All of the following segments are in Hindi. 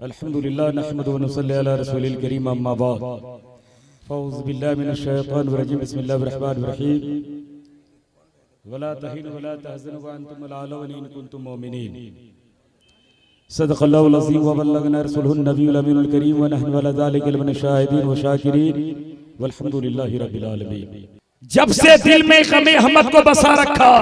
अल्हम्दुलिल्लाह नहमदुहु व नसल्ली अला रसूलिल करीम अम्मा बाद फ़ऊज़ु बिल्लाहि मिनश शैतानिर रजीम बिस्मिल्लाहिर रहमानिर रहीम वला तहिनु वला तहज़नु व अंतुम अल-अ'लौना इन कुंतुम मुमिनीन सदक़ल्लाहुल अज़ीम व बल्लगना रसूलुहुन नबियुल अमीनुल करीम व नहनु अला ज़ालिका मिनश शाहिदीन व शाकिरीन वल्हम्दुलिल्लाहि रब्बिल आलमीन। जब से दिल में ग़म-ए अहमद को बसा रखा,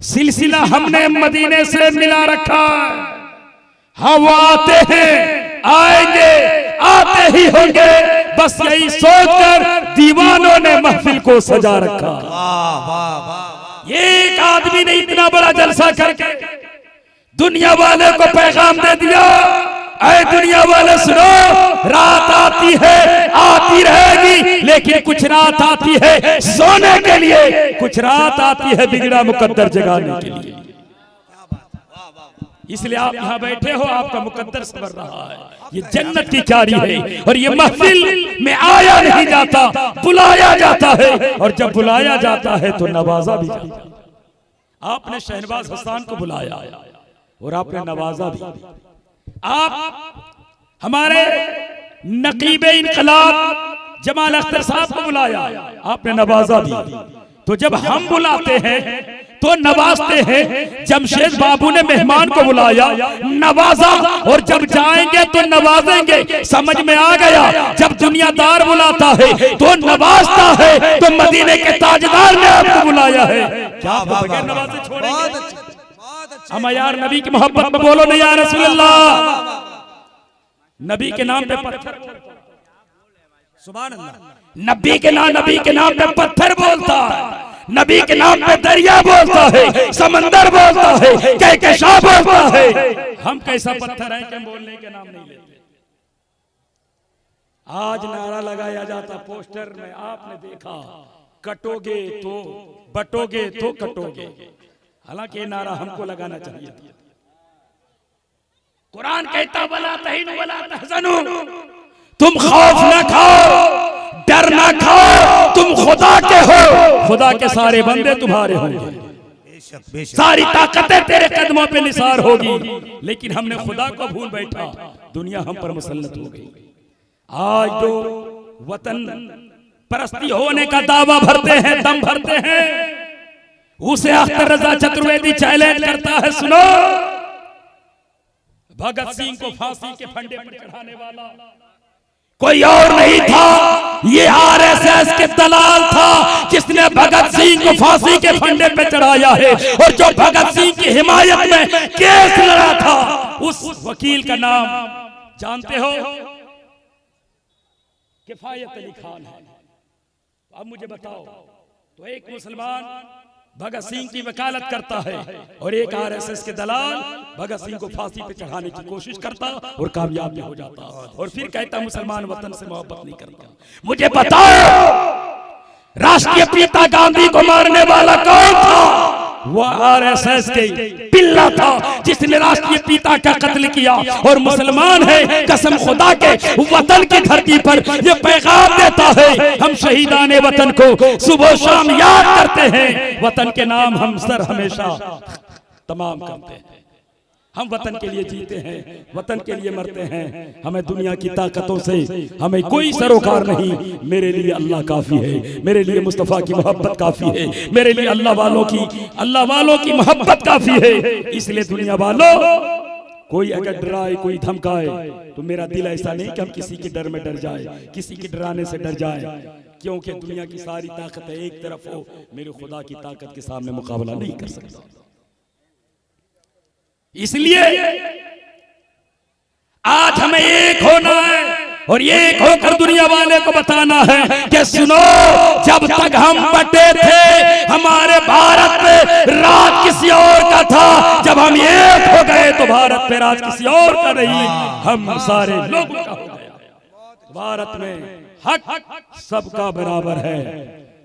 सिलसिला हमने मदीने से मिला रखा। हम आते हैं, आएंगे, आते ही होंगे, बस यही सोचकर दीवानों ने महफिल को सजा रखा। एक आदमी ने इतना बड़ा जलसा करके दुनिया वाले को पैगाम दे दिया, ऐ दुनिया वाले सुनो, रात आती है, आती रहेगी, लेकिन कुछ रात आती है सोने के लिए, कुछ रात आती है बिगड़ा मुकद्दर जगाने के लिए। इसलिए आप यहाँ बैठे हो, आपका मुकद्दर सवर रहा है। ये जन्नत की क्यारी है और ये महफिल में आया नहीं जाता, बुलाया जाता है, और जब बुलाया जाता है तो नवाजा भी जाता है। आपने शहनवाज हसन को बुलाया और आपने नवाजा भी। आप हमारे नकीबे इनकलाब जमाल अख्तर साहब को बुलाया, आपने नवाजा भी। तो जब हम बुलाते हैं तो नवाजते हैं। जमशेद बाबू ने मेहमान को बुलाया, नवाजा, और जब जाएंगे तो नवाजेंगे। समझ में आ गया? जब दुनियादार बुलाता है तो नवाजता है, तो मदीने के ताजदार ने आपको बुलाया है, क्या आप बगैर नवाजे छोड़ेंगे? हम यार नबी की मोहब्बत में बोलो नहीं या रसूल अल्लाह। नबी के नाम पे पत्थर, सुभान अल्लाह। नबी के नाम पे पत्थर बोलता है, नबी के नाम पे दरिया बोलता है, समंदर बोलता है, कहकशां बोलता है। हम कैसा पत्थर है कि बोलने के नाम नहीं लेते। आज नारा लगाया जाता पोस्टर में, आपने देखा, कटोगे तो बटोगे तो कटोगे। हालांकि ये नारा हमको लगाना चाहिए था। कुरान कहता वला तहिनु वला तहज़नु, तुम खौफ न खाओ, डर न खाओ, तुम खुदा के हो, खुदा के सारे बंदे तुम्हारे होंगे, सारी ताकतें तेरे कदमों पे निसार होगी। लेकिन हमने खुदा को भूल बैठा, दुनिया हम पर मुसल्लत हो गई। आज जो वतन परस्ती होने का दावा भरते हैं, दम भरते हैं, उसे अख्तर रजा चतुर्वेदी चैलेंज करता है। सुनो, भगत सिंह को फांसी के फंदे पर चढ़ाने वाला कोई और नहीं था, ये आरएसएस के दलाल था जिसने भगत सिंह को फांसी के फंदे पे चढ़ाया है। और जो भगत सिंह की हिमायत में केस लड़ा था, उस वकील का नाम जानते हो? किफायत अली खान है। अब मुझे बताओ, तो एक मुसलमान भगत सिंह की वकालत करता है और एक आरएसएस के दलाल भगत सिंह को फांसी पे चढ़ाने की कोशिश करता और कामयाब भी हो जाता, और फिर कहता मुसलमान वतन से मोहब्बत नहीं करता। मुझे बताओ, राष्ट्रीय पिता गांधी को मारने वाला कौन था? वो आरएसएस के पिल्ला था जिसने राष्ट्रीय पिता का कत्ल किया। और मुसलमान है, कसम खुदा के, वतन की धरती पर ये पैगाम देता है। हम शहीदाने वतन को सुबह शाम याद करते हैं, वतन के नाम हम सर हमेशा तमाम करते हैं। हम वतन के लिए जीते हैं, वतन के लिए मरते हैं। हमें दुनिया की ताकतों से हमें कोई सरोकार नहीं। मेरे लिए अल्लाह काफी है, मेरे लिए मुस्तफा की मोहब्बत काफी है, मेरे लिए अल्लाह वालों की मोहब्बत काफी है। इसलिए दुनिया वालों, कोई अगर डराए, कोई धमकाए, तो मेरा दिल ऐसा नहीं कि हम किसी के डर में डर जाए, किसी के डराने से डर जाए, क्योंकि दुनिया की सारी ताकतें एक तरफ हो, मेरे खुदा की ताकत के सामने मुकाबला नहीं कर सकता। इसलिए आज हमें एक होना है और एक होकर दुनिया वाले को बताना है कि सुनो, जब तक हम बटे थे हमारे भारत पे राज किसी और का था, जब हम एक हो गए तो भारत पे राज किसी और का नहीं, हम सारे लोगों का हो गया। भारत में हक सबका बराबर है।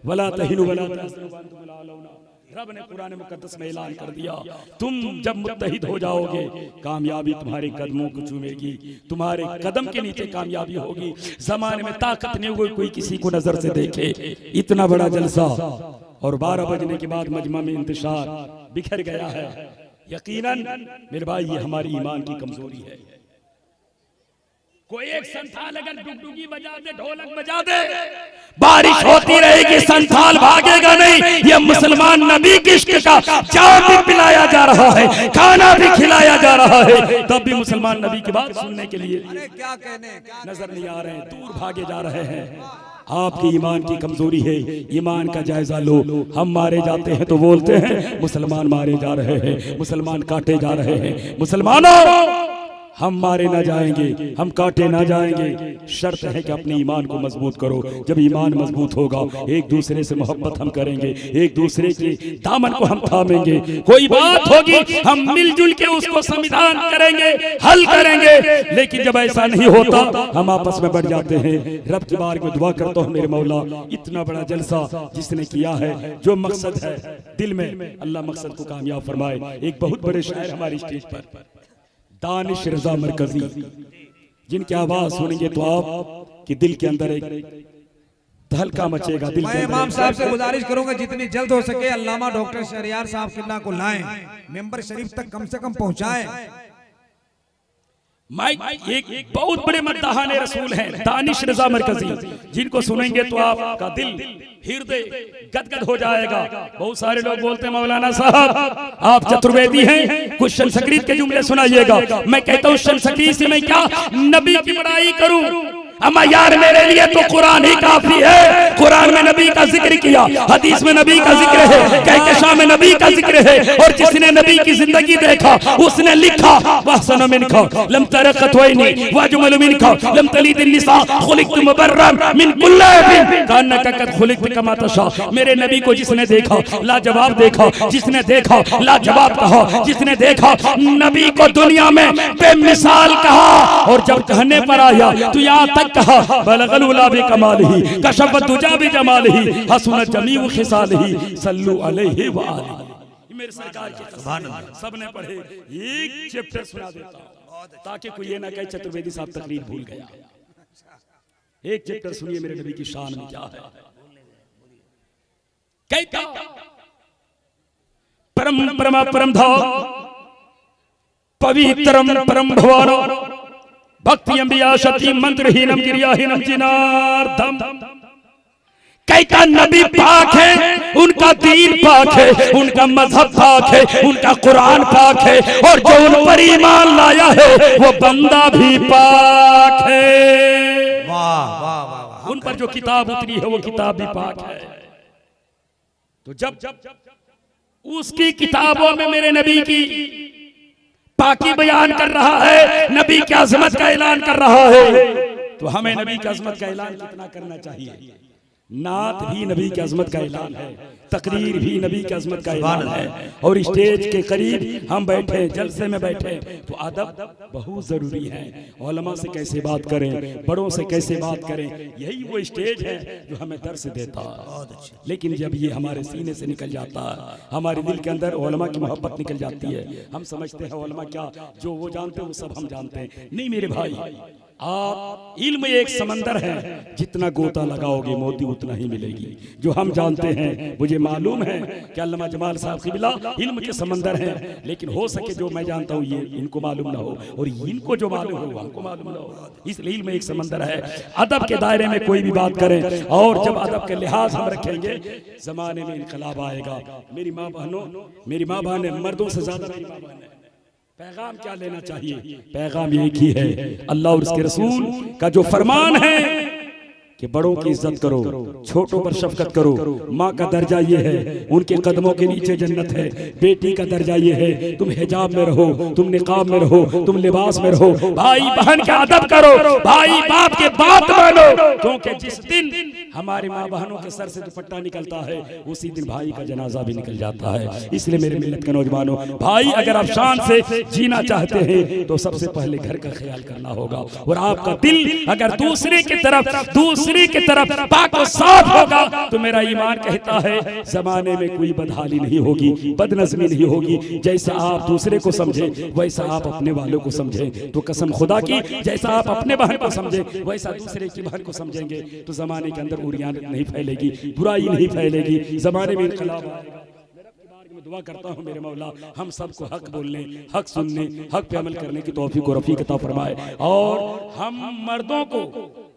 वला तहिनु वला तहज़नु व अंतुम अल-अ'लौना। रब ने कुरान मुकद्दस में ऐलान कर दिया, तुम जब मुत्तहिद हो जाओगे, कामयाबी तुम्हारे कदमों को चूमेगी, तुम्हारे कदम के नीचे कामयाबी होगी। जमाने में ताकत नहीं होगी कोई किसी को नजर से देखे। इतना बड़ा जलसा और 12 बजने के बाद मजमा में इंतशार बिखर गया है। यकीनन मेरे भाई, ये हमारी ईमान की कमजोरी है। कोई एक संथाल अगर डुगडुगी बजा दे, ढोलक बजा दे, बारिश होती रहेगी, संथाल भागेगा नहीं। ये मुसलमान नबी के इश्क का चाय भी पिलाया जा रहा है, खाना भी खिलाया जा रहा है, तब भी मुसलमान नबी की बात सुनने के लिए क्या कहने नजर नहीं आ रहे हैं, दूर भागे जा रहे हैं। आपकी ईमान की कमजोरी है, ईमान का जायजा लो। हम मारे जाते हैं तो बोलते हैं मुसलमान मारे जा रहे हैं, मुसलमान काटे जा रहे हैं। मुसलमानों, हम मारे ना जाएंगे, हम काटे ना जाएंगे। शर्त है कि अपने ईमान को मजबूत करो। जब ईमान मजबूत होगा, एक दूसरे से मोहब्बत हम करेंगे, एक दूसरे के दामन को हम थामेंगे। कोई बात होगी हम मिलजुल के उसको समाधान करेंगे, हल करेंगे। लेकिन जब ऐसा नहीं होता, हम आपस में बढ़ जाते हैं। रब की बार में दुआ करता हूँ, मेरे मौला इतना बड़ा जलसा जिसने किया है, जो मकसद है दिल में, अल्लाह मकसद को कामयाब फरमाए। एक बहुत बड़े शायर हमारी स्टेज पर दानिश रजा मरकजी, जिनकी आवाज सुनेंगे तो आप कि दिल के अंदर एक तहलका मचेगा। दिल मैं इमाम साहब से गुजारिश करूंगा जितनी जल्द हो सके अल्लामा डॉक्टर शहरियार साहब किल्ला को लाएं, मेंबर शरीफ तक कम से कम पहुंचाएं। एक बहुत बड़े मद्दाहाने रसूल हैं दानिश रजा मरकजी, जिनको सुनेंगे तो आपका दिल हृदय गदगद हो जाएगा। बहुत सारे लोग बोलते हैं मौलाना साहब आप चतुर्वेदी हैं, कुछ संस्कृत के जुमले सुनाइएगा। मैं कहता हूँ संस्कृत से मैं क्या नबी की बड़ाई करूं? अम्मा यार मेरे लिए तो कुरान ही काफी है। कुरान में नबी का जिक्र किया, हदीस में नबी का जिक्र है, कहकशां में नबी का जिक्र है। और जिसने नबी की जिंदगी देखा उसने लिखा वहसन मिनका लम तरक़त वैनी वजमल मिनका लम तलीद निसा खुलिक़त मुबर्रम मिन कुल्ल बिन कान्नका कद खुलिक़त कमा तशा। मेरे नबी को जिसने देखा लाजवाब देखा, जिसने देखा लाजवाब कहा, जिसने देखा नबी को दुनिया में बेमिसाल कहा। और जब कहने पर आया तो यहाँ तक कहा बलगल उला बि कमालिही कशफत दुजा बि जमालिही हसनत जमीउ खिसालिही सल्लु अलैहि व आलिही। मेरे सरकार के सुभान अल्लाह सबने पढ़े। एक चैप्टर सुना देता हूं ताकि कोई ये ना कहे चतुर्वेदी साहब तकरीर भूल गया। एक चैप्टर सुनिए मेरे नबी की शान में क्या है। कहता परम परमा परम धाम पवित्रम परम भवानो भक्ति अंबिया शती मंत्रहीनम क्रियाहीनम जिनार्दम। कहता नबी पाक है, उनका दीन पाक है, उनका मजहब पाक है, उनका कुरान पाक है, और जो उन पर ईमान लाया है वो बंदा भी पाक है। वाह वाह वाह। उन पर जो किताब उतरी है वो किताब भी पाक है। तो जब उसकी किताबों में मेरे नबी की पाकी बयान कर रहा है, नबी की अजमत का ऐलान कर रहा है, तो हमें नबी की अजमत का ऐलान कितना करना चाहिए। नात भी नबी की अजमत का ऐलान है, तकरीर भी नबी की अजमत का ऐलान है। और स्टेज के करीब हम बैठे, जलसे में बैठे, तो अदब बहुत जरूरी है। उलमा से कैसे बात करें, बड़ों से कैसे बात करें, यही वो स्टेज है जो हमें दर्स देता है। लेकिन जब ये हमारे सीने से निकल जाता है, हमारे दिल के अंदर उलमा की मोहब्बत निकल जाती है, हम समझते हैं उलमा क्या, जो वो जानते हैं वो सब हम जानते हैं। नहीं मेरे भाई, आप इल्म एक समंदर है, जितना गोता लगाओगे मोती उतना ही मिलेगी। जो हम जानते हैं, मुझे मालूम है कि अल्लामा जमाल साहब क़िबला इल्म के समंदर हैं, लेकिन हो सके जो मैं जानता हूँ ये इनको मालूम ना हो, और इनको जो मालूम हो हमको मालूम ना हो। इसलिए इल्म एक समंदर है। अदब के दायरे में कोई भी बात करें, और जब अदब के लिहाज हम रखेंगे, जमाने में इनकलाब आएगा। मेरी माँ बहनों, मेरी माँ बहनें मर्दों से ज्यादा मेरी माँ बहनें। पैगाम क्या लेना चाहिए? पैगाम एक ही है, अल्लाह और उसके रसूल का जो फरमान है कि बड़ों की इज्जत करो, छोटों पर शफकत करो। माँ का दर्जा ये है, उनके कदमों के नीचे जन्नत है। बेटी का दर्जा ये है, तुम हिजाब में रहो, तुम निकाब में रहो, तुम लिबास में रहो। भाई बहन का अदब करो, भाई बाप के बात मानो, क्योंकि जिस दिन हमारे माँ बहनों के सर से दुपट्टा निकलता है, उसी दिन भाई का जनाजा भी निकल जाता है। इसलिए मेरे मिल्लत के नौजवानों, भाई अगर आप शान से जीना चाहते हैं तो सबसे पहले घर का ख्याल करना होगा। और आपका दिल अगर दूसरे की तरफ पाक और साफ होगा, तो मेरा ईमान कहता है जमाने में कोई बदहाली नहीं होगी, बदनज़मी नहीं होगी। जैसा आप दूसरे को समझे वैसा आप अपने वालों को समझे। तो कसम खुदा की, जैसा आप अपने बहन को समझे वैसा दूसरे की बहन को समझेंगे, तो जमाने के अंदर उरियानत नहीं फैलेगी, बुराई नहीं फैलेगी, जमाने में इनकलाब आएगा। दुआ करता हूँ मेरे मौला हम सबको हक बोलने, हक सुनने, हक पे अमल करने की तौफीक और रफीक अता फरमाए और हम मर्दों को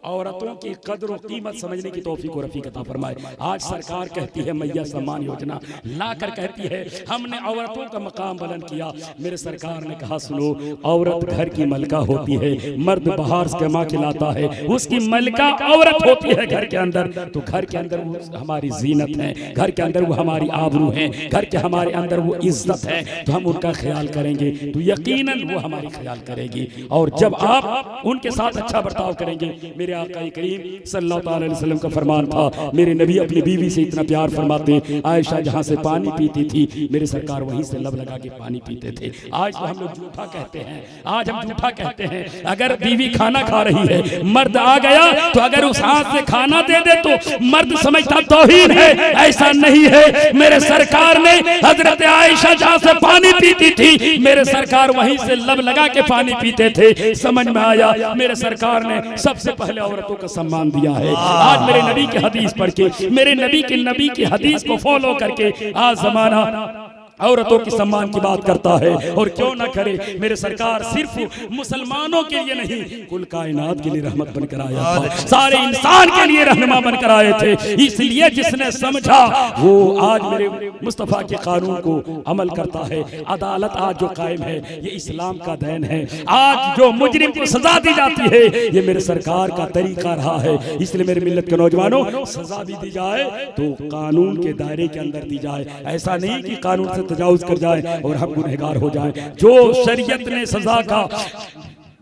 औरतों की कदर और कीमत समझने की तौफीक और रफीक अता फरमाए। आज सरकार कहती है मैया सम्मान योजना लाकर कहती है हमने औरतों का मकाम बुलंद किया। मेरे सरकार ने कहा सुनो, औरत घर की मलका होती है, मर्द बाहर से कमा के लाता है, उसकी मलका औरत होती है घर के अंदर। तो घर के अंदर वो हमारी जीनत है, घर के अंदर वो हमारी आबरू है, घर के हमारे अंदर वो इज्जत है। तो हम उनका ख्याल करेंगे तो यकीनन वो हमारी ख्याल करेगी। और जब आप उनके साथ अच्छा बर्ताव करेंगे, मेरे आका करीम सल्लल्लाहु अलैहि वसल्लम का फरमान था, मेरे नबी अपनी बीवी से इतना प्यार फरमाते, आयशा जहां से पानी पीती थी मेरे सरकार वहीं से लब लगा के पानी पीते थे। आज तो हम लोग झूठा कहते हैं, आज हम झूठा कहते हैं। अगर बीवी खाना खा रही है, मर्द आ गया तो अगर उस हाथ से खाना दे दे तो मर्द समझता तौहीन है। ऐसा नहीं है। मेरे सरकार ने हजरत आयशा जहां से पानी पीती थी मेरे सरकार वहीं से लब लगा के पानी पीते थे। समझ में आया? मेरे सरकार ने सबसे पहले औरतों का सम्मान दिया है। आज मेरे नबी की हदीस पढ़ के, मेरे नबी की हदीस को फॉलो करके आज जमाना औरतों की सम्मान की बात करता है। और क्यों ना करे, मेरे सरकार सिर्फ मुसलमानों के लिए नहीं कुल कायनात के लिए रहमत बनकर आया था, सारे इंसान के लिए रहनुमा बनकर आए थे। इसलिए जिसने समझा वो आज मेरे मुस्तफा के कानून को अमल करता है। अदालत आज जो कायम है ये इस्लाम का देन है। आज जो मुजरिम को सजा दी जाती है ये मेरे सरकार का तरीका रहा है। इसलिए मेरे मिल्लत के नौजवानों, सजा भी दी जाए तो कानून के दायरे के अंदर दी जाए। ऐसा नहीं कि कानून से तजावुज कर जाए और हम गुनहगार हो जाएं। जो शरीयत ने सजा का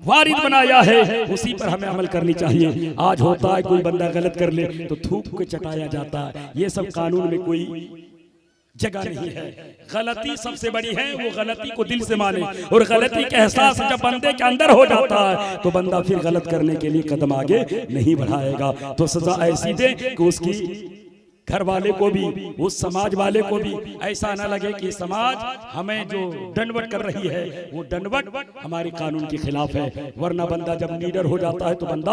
वारिद बनाया है उसी पर हमें अमल करनी चाहिए। आज होता है कोई बंदा गलत कर ले तो थूक के चटाया जाता है। ये सब कानून में कोई जगह नहीं है। गलती सबसे बड़ी है, वो गलती को दिल से माने और गलती का एहसास जब बंदे के अंदर हो जाता है तो बंदा फिर गलत करने के लिए कदम आगे नहीं बढ़ाएगा। तो सजा ऐसी दे कि उसकी घर वाले को भी, उस समाज वाले को भी ऐसा ना लगे कि समाज हमें जो दंडवत कर रही है वो दंडवत हमारे कानून के खिलाफ है। वरना बंदा जब लीडर हो जाता है तो बंदा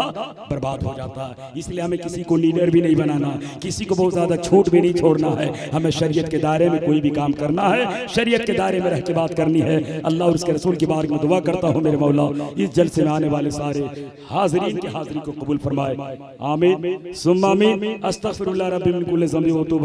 बर्बाद हो जाता है। इसलिए हमें किसी को लीडर भी नहीं बनाना, किसी को बहुत ज्यादा छूट भी नहीं छोड़ना है। हमें शरीयत के दायरे में कोई भी काम करना है, शरीयत के दायरे में रह के बात करनी है। अल्लाह और उसके रसूल की बारगाह में दुआ करता हूँ मेरे मौला इस जलसे में आने वाले सारे हाज़रीन की हाज़िरी को कबूल फरमाए। आमीन सुम्मा आमीन। अस्तगफिरुल्लाह रब्बी मिन कुल्लि ज़ंबिन व अतूबु